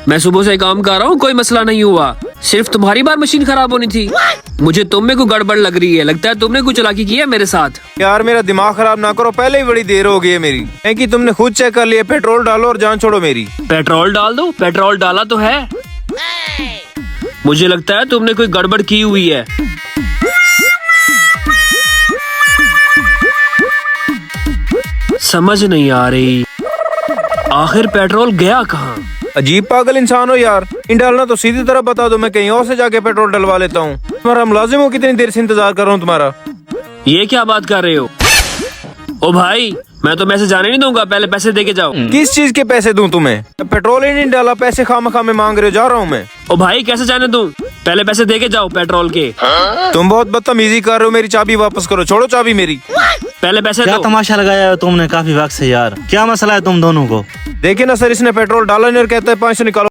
मैं सुबह से काम कर रहा हूँ, कोई मसला नहीं हुआ। सिर्फ तुम्हारी बार मशीन खराब होनी थी। मुझे तुम में कोई गड़बड़ लग रही है। लगता है तुमने कुछ चालाकी की है मेरे साथ। यार मेरा दिमाग खराब ना करो, पहले ही बड़ी देर हो गई है मेरी। है कि तुमने खुद चेक कर लिया। पेट्रोल डालो और जान छोड़ो मेरी। पेट्रोल डाल दो? पेट्रोल डाला तो है। मुझे लगता है तुमने कोई गड़बड़ की हुई है। समझ नहीं आ रही, आखिर पेट्रोल गया कहाँ? अजीब पागल इंसान हो यार। इन डालना तो सीधी तरह बता दो, मैं कहीं और से जाके पेट्रोल डलवा लेता हूँ। तुम्हारा मुलाजिम हो, कितनी देर से इंतजार कर रहा हूँ तुम्हारा। ये क्या बात कर रहे हो? ओ भाई, मैं तो मैसे जाने नहीं दूंगा, पहले पैसे दे के जाओ। किस चीज के पैसे दूं तुम्हें? पेट्रोल ही नहीं डाला, पैसे खामखा में मांग रहे हो। जा रहा हूँ मैं। ओ भाई, कैसे जाने दूं? पहले पैसे दे के जाओ पेट्रोल के। तुम बहुत बदतमीजी कर रहे हो। मेरी चाबी वापस करो। छोड़ो चाबी मेरी। पहले पैसे क्या दो। तमाशा लगाया है तुमने काफी वक्त से यार? क्या मसला है तुम दोनों को? देखिए ना सर, इसने पेट्रोल डाला नहीं और कहता है 500 निकालो।